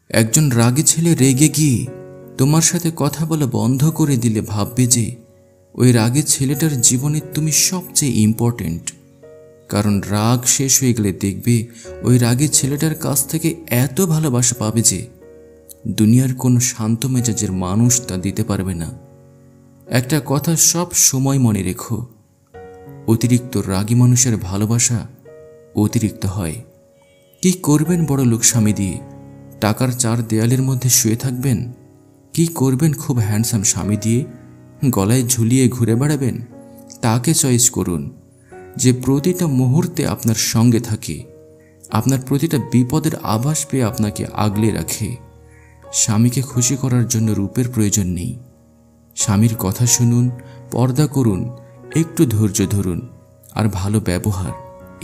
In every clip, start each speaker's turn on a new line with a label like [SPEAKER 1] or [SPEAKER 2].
[SPEAKER 1] একজন রাগী ছেলে রেগে গিয়ে তোমার সাথে কথা বলা বন্ধ করে দিলে ভাববে যে ওই রাগী ছেলেটার জীবনে তুমি সবচেয়ে ইম্পর্টেন্ট। কারণ রাগ শেষ হয়ে গেলে দেখবে ওই রাগী ছেলেটার কাছ থেকে এত ভালোবাসা পাবে যে দুনিয়ার কোনো শান্ত মেজাজের মানুষ তা দিতে পারবে না। একটা কথা সব সময় মনে রেখো, অতিরিক্ত রাগী মানুষের ভালোবাসা অতিরিক্ত হয়। কি করবেন বড় লোক স্বামী দিয়ে? টাকার চার দেয়ালের মধ্যে শুয়ে থাকবেন? কি করবেন খুব হ্যান্ডসাম স্বামী দিয়ে? গলায় ঝুলিয়ে ঘুরে বেড়াবেন? তাকে চয়েস করুন যে প্রতিটা মুহূর্তে আপনার সঙ্গে থাকে, আপনার প্রতিটা বিপদের আভাস পেয়ে আপনাকে আগলে রাখে। স্বামীকে খুশি করার জন্য রূপের প্রয়োজন নেই। স্বামীর কথা শুনুন, পর্দা করুন, একটু ধৈর্য ধরুন আর ভালো ব্যবহার,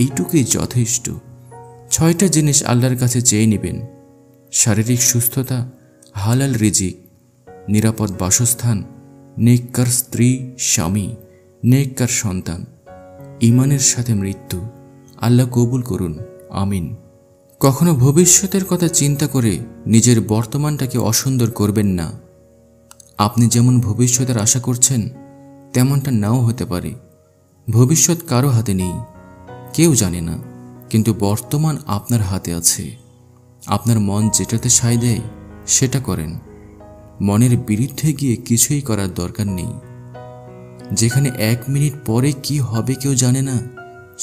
[SPEAKER 1] এইটুকুই যথেষ্ট। 6টা জিনিস আল্লাহর কাছে চেয়ে নেবেন: শারীরিক সুস্থতা, হালাল রিজিক, নিরাপদ বাসস্থান, নেককার স্ত্রী স্বামী, নেককার সন্তান, ঈমানের সাথে মৃত্যু। আল্লাহ কবুল করুন, আমিন। কখনো ভবিষ্যতের কথা চিন্তা করে নিজের বর্তমানটাকে অসুন্দর করবেন না। আপনি যেমন ভবিষ্যতের আশা করছেন তেমনটা নাও হতে পারে। ভবিষ্যৎ কারো হাতে নেই, কেউ জানে না, কিন্তু বর্তমান আপনার হাতে আছে। আপনার মন যেটাতে সায় দেয় সেটা করেন। মনের বিরুদ্ধে গিয়ে কিছুই করার দরকার নেই। যেখানে 1 মিনিট পরে কি হবে কেউ জানে না,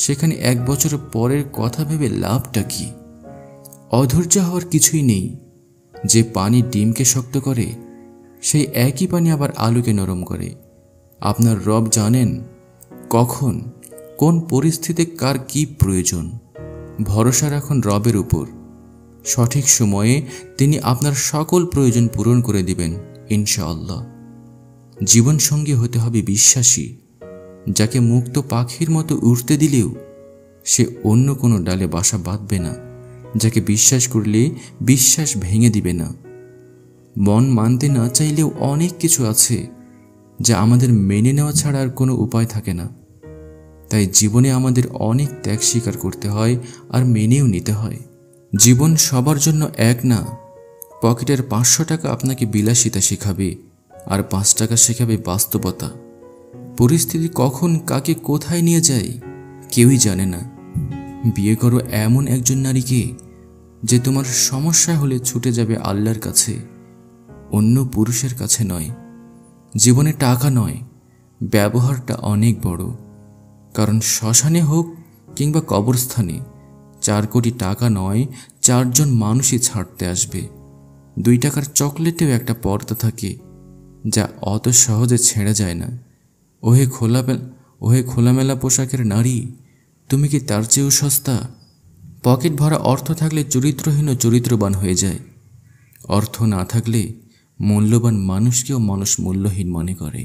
[SPEAKER 1] সেখানে 1 বছর পরের কথা ভেবে লাভটা কি? অধৈর্য হওয়ার কিছুই নেই। যে পানি ডিমকে শক্ত করে, সেই একই পানি আবার আলুকে নরম করে। আপনার রব জানেন কখন কোন পরিস্থিতিতে কার কি প্রয়োজন। ভরসা রাখুন রবের উপর। সঠিক সময়ে তিনি আপনার সকল প্রয়োজন পূরণ করে দিবেন ইনশাআল্লাহ। জীবনসঙ্গী হতে হবে বিশ্বাসী, যাকে মুক্ত পাখির মতো উড়তে দিলেও সে অন্য কোনো ডালে বাসা বাঁধবে না, যাকে বিশ্বাস করলে বিশ্বাস ভেঙে দিবে না। মন মানতে না চাইলেও অনেক কিছু আছে যা আমাদের মেনে নেওয়া ছাড়া আর কোনো উপায় থাকে না। তাই জীবনে আমাদের অনেক ত্যাগ স্বীকার করতে হয় আর মেনেও নিতে হয়। জীবন সবার জন্য এক না। পকেটের 500 টাকা আপনাকে বিলাসিতা শেখাবে আর 5 টাকা শেখাবে বাস্তবতা। পরিস্থিতি কখন কাকে কোথায় নিয়ে যায় কেউই জানে না। বিয়ে করো এমন একজন নারীকে যে তোমার সমস্যা হলে ছুটে যাবে আল্লাহর কাছে, অন্য পুরুষের কাছে নয়। জীবনে টাকা নয়, ব্যবহারটা অনেক বড়। কারণ শ্মশানে হোক কিংবা কবরস্থানে 4 কোটি টাকা নয়, 4 জন মানুষই ছাড়তে আসবে। 2 টাকার চকলেটেও একটা পর্দা থাকে যা অত সহজে ছেড়ে যায় না। ওহে খোলামেলা পোশাকের নারী, তুমি কি তার চেয়েও সস্তা? পকেট ভরা অর্থ থাকলে চরিত্রহীন ও চরিত্রবান হয়ে যায়। অর্থ না থাকলে মূল্যবান মানুষকেও মানুষ মূল্যহীন মনে করে।